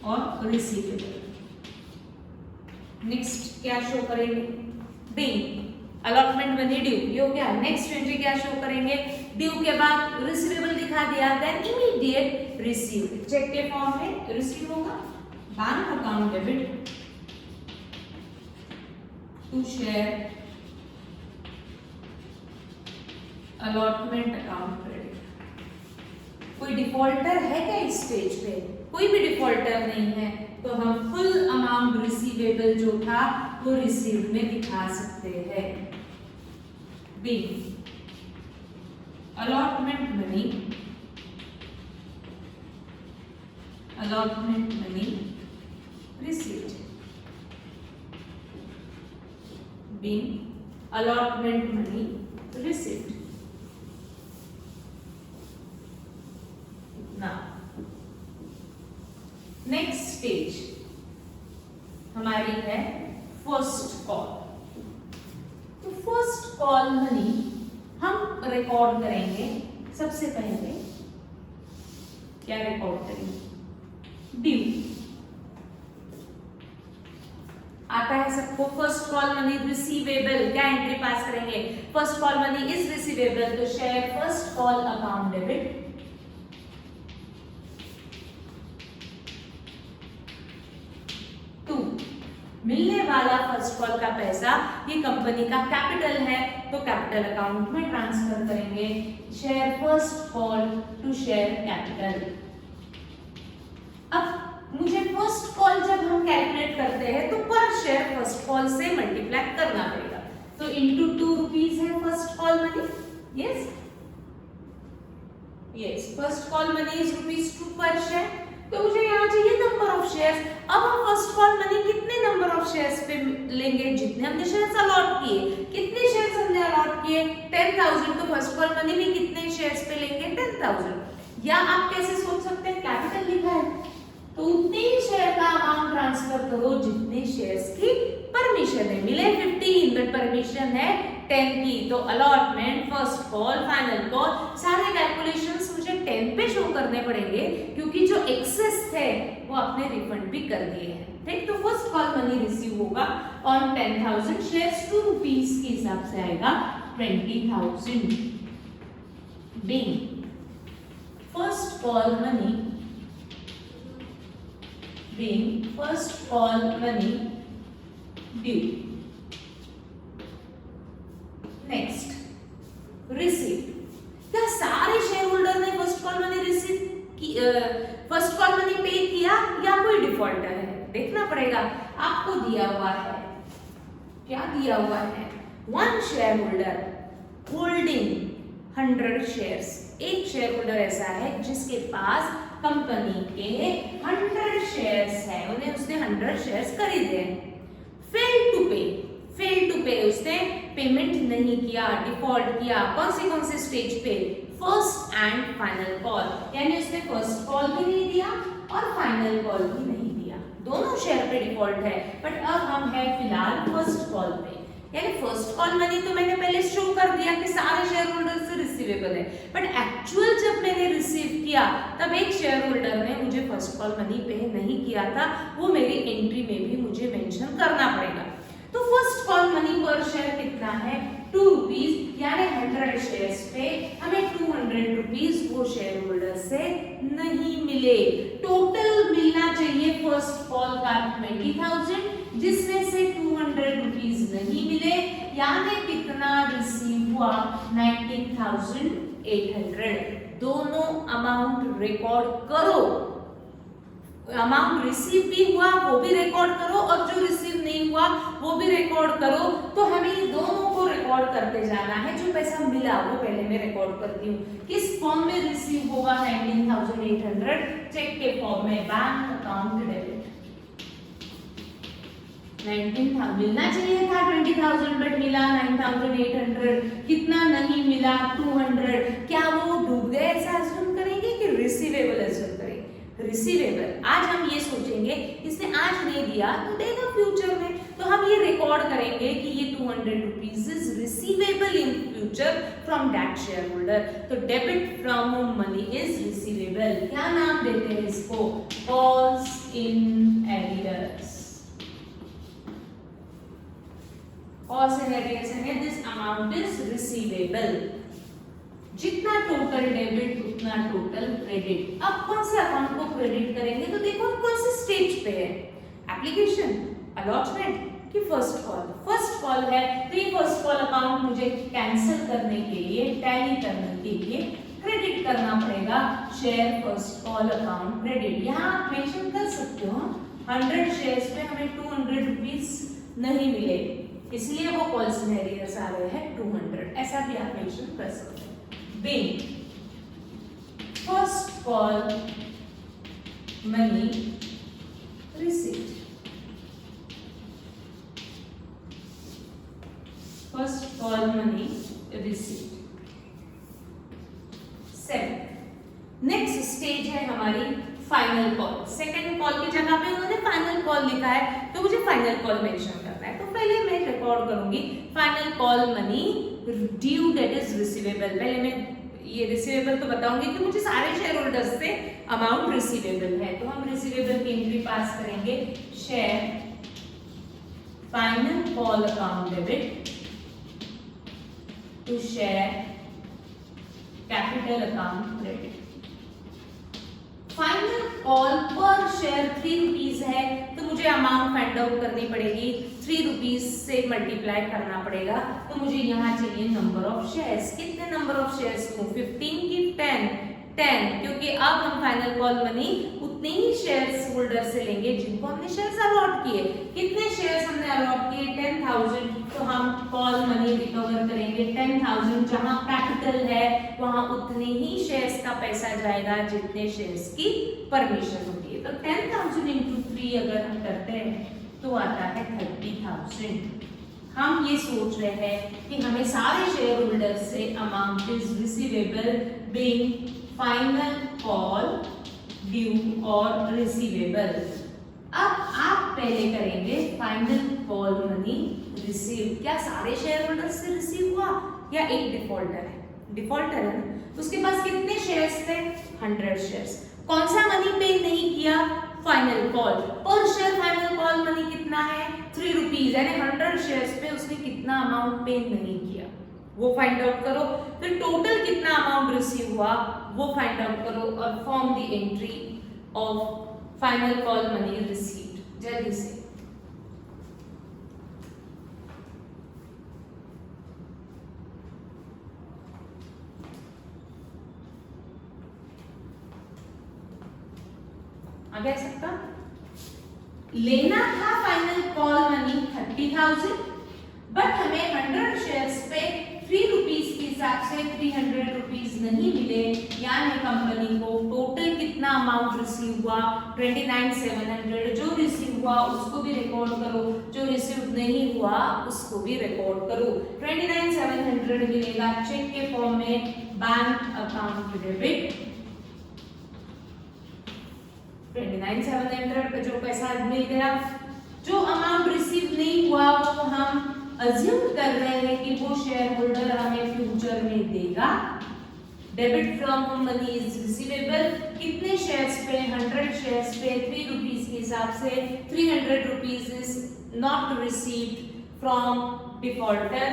और रिसीवेबल। नेक्स्ट क्या शो करेंगे? डी, अलॉटमेंट मनी ड्यू, ये हो गया। नेक्स्ट एंट्री क्या शो करेंगे? ड्यू के बाद रिसीवेबल दिखा दिया, देन इमीडिएट रिसीव, चेक के फॉर्म में रिसीव होगा। Bank account debit to share allotment account credit. कोई डिफॉल्टर है क्या इस स्टेज पे? कोई भी डिफॉल्टर नहीं है, तो हम फुल अमाउंट रिसीवेबल जो था वो रिसीव में दिखा सकते हैं। B, allotment money received. B, allotment money received. Now, next stage हमारी है फर्स्ट कॉल। तो फर्स्ट कॉल मनी हम रिकॉर्ड करेंगे। सबसे पहले क्या रिकॉर्ड करेंगे? ड्यू आता है सबको। फर्स्ट कॉल मनी रिसीवेबल, क्या एंट्री पास करेंगे? First call money is receivable, तो share first call account debit मिलने वाला फर्स्ट कॉल का पैसा, ये कंपनी का कैपिटल है, तो कैपिटल अकाउंट में ट्रांसफर करेंगे। Share first call to share capital. अब मुझे फर्स्ट कॉल जब हम कैलकुलेट करते हैं तो पर शेयर फर्स्ट कॉल से मल्टीप्लाई करना पड़ेगा। तो इंटू 2 रुपीज है first call money. Yes, first call money is ₹2 पर शेयर। तो मुझे यहाँ चाहिए नंबर ऑफ शेयर्स। अब हम फर्स्ट कॉल मनी कितने नंबर ऑफ शेयर्स पे लेंगे? जितने हमने शेयर्स अलॉट किए। कितने शेयर्स हमने अलॉट किए? 10,000। तो फर्स्ट कॉल मनी भी कितने शेयर्स पे लेंगे? 10,000। या आप कैसे सोच सकते हैं, कैपिटल लिखा है तो उतने ही शेयर का अमाउंट ट्रांसफर करो जितने शेयर्स की परमिशन है। मिले 15 बट परमिशन है 10 की, तो allotment, first call, final call, सारे कैलकुलेशंस मुझे 10 पे शो करने पड़ेंगे क्योंकि जो एक्सेस थे वो आपने रिफंड भी कर दिए हैं। ठीक, तो फर्स्ट कॉल मनी रिसीव होगा ऑन 10,000 शेयर्स, 2 रुपीज के हिसाब से आएगा 20,000। Being first call money, being first call money due. Next, receipt. क्या सारे शेयर होल्डर ने फर्स्ट कॉल मनी रिसीव की, फर्स्ट कॉल मनी पे किया या कोई डिफॉल्टर है? देखना पड़ेगा। आपको दिया हुआ है, क्या दिया हुआ है? 1 शेयर होल्डर होल्डिंग 100 शेयर्स। एक शेयर होल्डर ऐसा है जिसके पास कंपनी के 100 शेयर्स है, उन्हें उसने 100 शेयर्स खरीदे हैं। फेल टू पे उसने पेमेंट नहीं किया, डिफॉल्ट किया। कौन से स्टेज पे? फर्स्ट एंड फाइनल कॉल, यानी उसने फर्स्ट कॉल भी नहीं दिया और फाइनल कॉल भी नहीं दिया, दोनों शेयर पे डिफॉल्ट है। बट अब हम है फिलहाल फर्स्ट कॉल पे, यानी फर्स्ट कॉल मनी तो मैंने पहले शो कर दिया कि सारे शेयर होल्डर से रिसीवेबल है, बट एक्चुअल जब मैंने रिसीव किया तब एक शेयर होल्डर ने मुझे फर्स्ट कॉल मनी पे नहीं किया था, वो मेरी एंट्री में भी मुझे मेंशन करना पड़ेगा। तो फर्स्ट कॉल मनी पर शेयर कितना है? 2 रुपीज, यानी 100 शेयर्स पे हमें 200 रुपीज वो शेयर होल्डर से नहीं मिले। टोटल मिलना चाहिए फर्स्ट कॉल का 20,000, जिसमें से 200 रुपीज नहीं मिले, यानी कितना रिसीव हुआ? 19,800। दोनों अमाउंट रिकॉर्ड करो, अमाउंट रिसीव भी हुआ वो भी रिकॉर्ड करो और जो रिसीव नहीं हुआ वो भी रिकॉर्ड करो। तो हमें दोनों को रिकॉर्ड करते जाना है। जो पैसा मिला वो पहले मैं रिकॉर्ड करती हूँ। किस फॉर्म में रिसीव होगा? 19,800 चेक के फॉर्म में, बैंक अकाउंट डेबिट। 19,000 मिलना चाहिए था 20,000 बट मिला 9,800। कितना नहीं मिला 200। क्या वो डूब गए ऐसा अज्यूम करेंगे कि रिसीवेबल अज्यूम करेंगे? रिसीवेबल। आज हम ये सोचेंगे इसने आज नहीं दिया तो देगा फ्यूचर में, तो हम ये रिकॉर्ड करेंगे कि ये 200 rupees is receivable in future from that share holder. तो debit from money is receivable. क्या नाम देते हैं इसको? Calls in arrears. Cost and arrears है, this amount is receivable। जितना टोटल डेबिट उतना टोटल क्रेडिट। अब कौन से अकाउंट को क्रेडिट करेंगे? तो देखो हम कौन से स्टेज पे है, एप्लीकेशन, अलॉटमेंट कि फर्स्ट कॉल। फर्स्ट कॉल है तो ये फर्स्ट कॉल अकाउंट मुझे कैंसिल करने के लिए, टैली करने के लिए क्रेडिट करना पड़ेगा। Share first call account credit. यहाँ आप मेंशन कर सकते हो 100 शेयर्स पे हमें 200 रुपीज नहीं मिले, इसलिए वो कॉल्स इन एरियर्स आ रहे हैं 200, ऐसा भी आप मेंशन कर सकते हैं। Bank first call money receipt. First call money receipt. 7 next stage है हमारी फाइनल कॉल। सेकेंड कॉल की जगह पे उन्होंने फाइनल कॉल लिखा है तो मुझे फाइनल कॉल मेंशन करना है, तो पहले मैं रिकॉर्ड करूंगी final call money due that is receivable. पहले मैं ये रिसीवेबल तो बताऊंगी कि मुझे सारे शेयर होल्डर्स से अमाउंट रिसीवेबल है, तो हम रिसीवेबल की एंट्री पास करेंगे। Share final call account debit to share capital account credit. Final call पर शेयर 3 रुपीज है तो मुझे अमाउंट फाइंड आउट करनी पड़ेगी, 3 रुपीज से मल्टीप्लाई करना पड़ेगा। तो मुझे यहाँ चाहिए नंबर ऑफ शेयर्स। कितने नंबर ऑफ शेयर्स को? 15 की 10, क्योंकि अब हम फाइनल कॉल मनी उतने ही शेयर्स होल्डर से लेंगे जिनको हमने शेयर्स अलॉट किए। कितने शेयर्स हमने अलॉट किए? 10,000, तो हम कॉल मनी रिकवर करेंगे 10,000। जहां कैपिटल है वहां उतने ही शेयर्स का पैसा जाएगा जितने शेयर्स की परमिशन होती है। तो 10,000 into 3 अगर हम करते हैं तो आता है 30,000। हम ये सोच रहे हैं कि हमें सारे शेयर होल्डर से amount is receivable being final call due और रिसीवेबल। अब आप पहले करेंगे फाइनल कॉल मनी रिसीव। क्या सारे शेयर होल्डर से रिसीव हुआ या एक डिफॉल्टर है? डिफॉल्टर है ना, उसके पास कितने शेयर्स थे? 100 शेयर्स। कौन सा मनी पे नहीं किया? Final call. पर शेयर फाइनल कॉल मनी कितना है? 3 रुपीज, यानी 100 शेयर्स पे उसने कितना अमाउंट पे नहीं किया वो फाइंड आउट करो। फिर टोटल कितना अमाउंट रिसीव हुआ वो फाइंड आउट करो और form the entry of final call money received. जल्दी से आ गया सबका? लेना था फाइनल कॉल मनी 30,000, बट हमें 100 शेयर्स पे 3 रुपीज के हिसाब से 300 रुपीज नहीं मिले, यानी कंपनी को टोटल कितना अमाउंट रिसीव हुआ? 29,700। जो रिसीव हुआ उसको भी रिकॉर्ड करो, जो रिसीव नहीं हुआ उसको भी रिकॉर्ड करो। 29,700 मिलेगा चेक के फॉर्म में, बैंक अकाउंट डेबिट। 29,700 का जो पैसा मिल गया, जो अमाउंट रिसीव नहीं हुआ वो हम अज्यूम कर रहे हैं कि वो शेयर होल्डर हमें फ्यूचर में देगा। Debit from money is receivable. कितने शेयर्स पे? 100 शेयर्स पे 3 रुपीज के हिसाब से 300 rupees is not received from defaulter.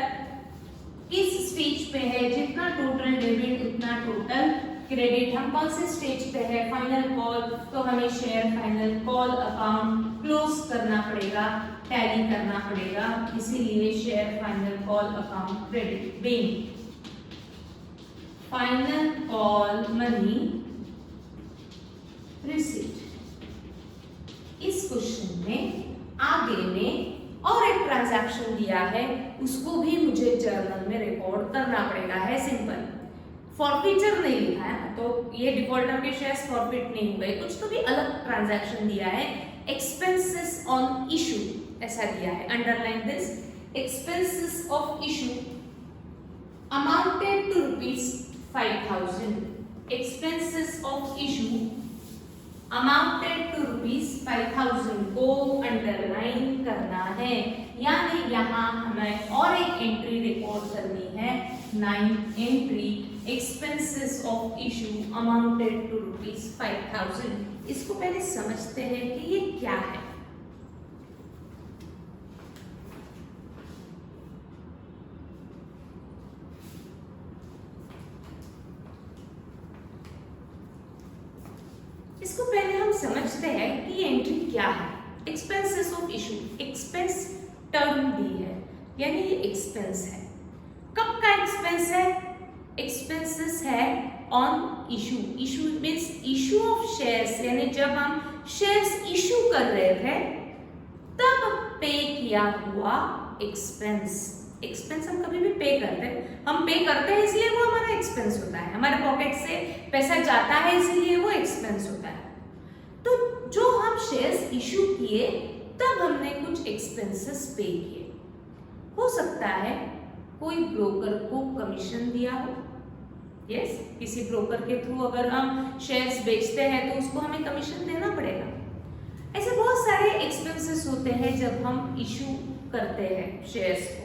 किस स्टेज पे है? जितना टोटल डेबिट उतना टोटल क्रेडिट। हम कौन से स्टेज पे है? फाइनल कॉल, तो हमें share final call account close करना पड़ेगा, टैली करना पड़ेगा, इसीलिए share final call account credit. Bank final call money receipt. इस क्वेश्चन में आगे में और एक ट्रांजैक्शन दिया है, उसको भी मुझे जर्नल में रिकॉर्ड करना पड़ेगा। है सिंपल, फॉरफीचर नहीं लिखा है तो ये डिफॉल्टर के शेयर्स फॉरफिट नहीं हुए, कुछ तो भी अलग ट्रांजैक्शन दिया है। एक्सपेंसेस ऑन इशू ऐसा दिया है, underline this, expenses of issue amounted to ₹5,000, expenses of issue amounted to ₹5,000 को अंडरलाइन करना है, यानी यहाँ हमें और एक एंट्री रिकॉर्ड करनी है, 9th entry, expenses of issue amounted to ₹5,000। इसको पहले समझते हैं कि ये क्या है। इसको पहले हम समझते हैं कि ये एंट्री क्या है। Expenses of issue, expense term दी है, यानी ये एक्सपेंस है। कब का एक्सपेंस है? एक्सपेंसेस है on issue, issue means issue of shares, यानी जब हम शेयर्स इशू कर रहे थे तब पे किया हुआ एक्सपेंस। एक्सपेंस हम कभी भी पे करते हैं, हम पे करते हैं इसलिए वो हमारा एक्सपेंस होता है, हमारे पॉकेट से पैसा जाता है इसलिए वो एक्सपेंस होता है। तो जो हम शेयर्स इशू किए तब हमने कुछ एक्सपेंसेस पे किए। हो सकता है कोई ब्रोकर को कमीशन दिया हो, यस, किसी ब्रोकर के थ्रू अगर हम शेयर्स बेचते हैं तो उसको हमें कमीशन देना पड़ेगा। ऐसे बहुत सारे एक्सपेंसेस होते हैं जब हम इशू करते हैं शेयर्स को,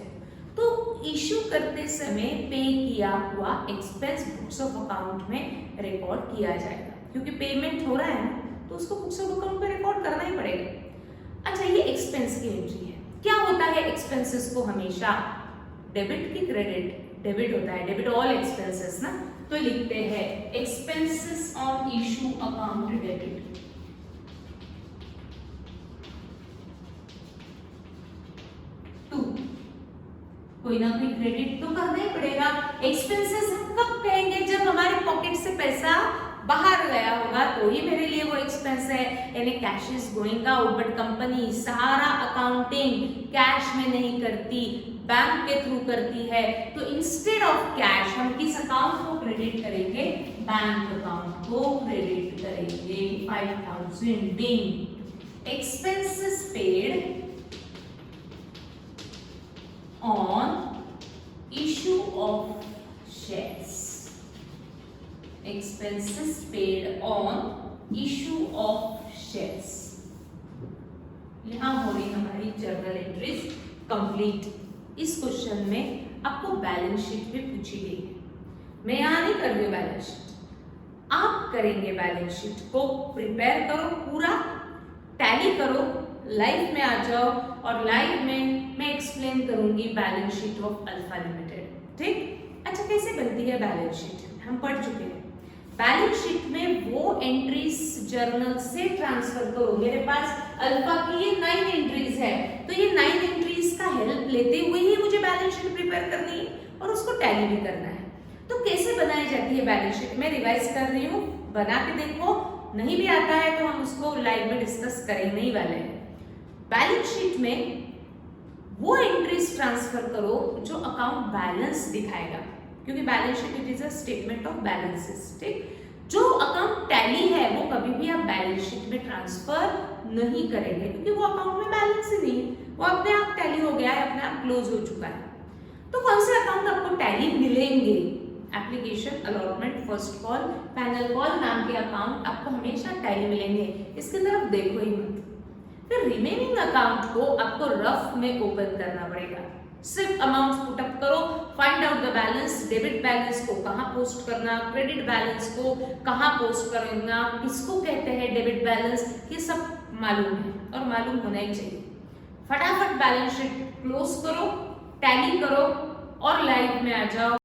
तो इशू करते समय पे किया हुआ एक्सपेंस बुक्स ऑफ अकाउंट में रिकॉर्ड किया जाएगा, क्योंकि पेमेंट हो रहा है ना, तो उसको बुक्स ऑफ अकाउंट में रिकॉर्ड करना ही पड़ेगा। अच्छा, ये एक्सपेंस की एंट्री है। क्या होता है एक्सपेंसेस को हमेशा डेबिट की क्रेडिट? डेबिट होता है, डेबिट ऑल एक्सपेंसेस ना, तो लिखते हैं expenses on issue account debit. कोई ना कोई क्रेडिट तो करना ही पड़ेगा। एक्सपेंसेस हम कब कहेंगे? जब हमारे पॉकेट से पैसा बाहर गया होगा तो ही मेरे लिए वो एक्सपेंस है, यानी cash is going out, but company सारा अकाउंटिंग कैश में नहीं करती, बैंक के थ्रू करती है, तो इंस्टेड ऑफ कैश हम किस अकाउंट को क्रेडिट करेंगे? बैंक अकाउंट को क्रेडिट करेंगे। 5,000 being expenses paid on issue of shares, expenses paid on issue of shares। यहाँ हो रही हमारी जर्नल एंट्रीज कंप्लीट। इस क्वेश्चन में आपको बैलेंस शीट भी पूछी गई है, मैं यहाँ नहीं कर रही हूँ बैलेंस शीट, आप करेंगे बैलेंस शीट को। प्रिपेयर करो, पूरा टैली करो, लाइव में आ जाओ और लाइव में मैं एक्सप्लेन करूंगी balance sheet of alpha limited. ठीक? अच्छा, कैसे बनती है बैलेंस शीट? हम पढ़ चुके हैं। बैलेंस शीट में वो एंट्रीज जर्नल से ट्रांसफर करो। मेरे पास अल्फा की ये 9 एंट्रीज है, तो ये 9 एंट्रीज का हेल्प लेते हुए ही मुझे बैलेंस शीट प्रिपेयर करनी है और उसको टैली भी करना है। तो कैसे बनाई जाती है बैलेंस शीट? मैं रिवाइज कर रही हूँ, बना के देखो। नहीं भी आता है तो हम उसको लाइव में डिस्कस करेंगे ही वाले हैं। बैलेंस शीट में वो एंट्रीज ट्रांसफर करो जो अकाउंट बैलेंस दिखाएगा, क्योंकि balance sheet it is a statement of balances. ठीक? जो अकाउंट टैली है वो कभी भी आप बैलेंस शीट में ट्रांसफर नहीं करेंगे, क्योंकि वो अकाउंट में बैलेंस ही नहीं है, वो अपने आप टैली हो गया है, अपने आप क्लोज हो चुका है। तो कौन से अकाउंट आपको टैली मिलेंगे? Application, allotment, first call, panel call नाम के अकाउंट आपको हमेशा टैली मिलेंगे, इसकी तरफ देखो ही मत। फिर रिमेनिंग अकाउंट को आपको रफ में ओपन करना पड़ेगा। सिर्फ अमाउंट पुट अप करो, find out the balance, debit balance को कहाँ पोस्ट करना, क्रेडिट बैलेंस को कहाँ पोस्ट करना, किसको कहते हैं डेबिट बैलेंस, ये सब मालूम है और मालूम होना ही चाहिए। फटाफट बैलेंस शीट क्लोज करो, टैली करो और लाइव में आ जाओ।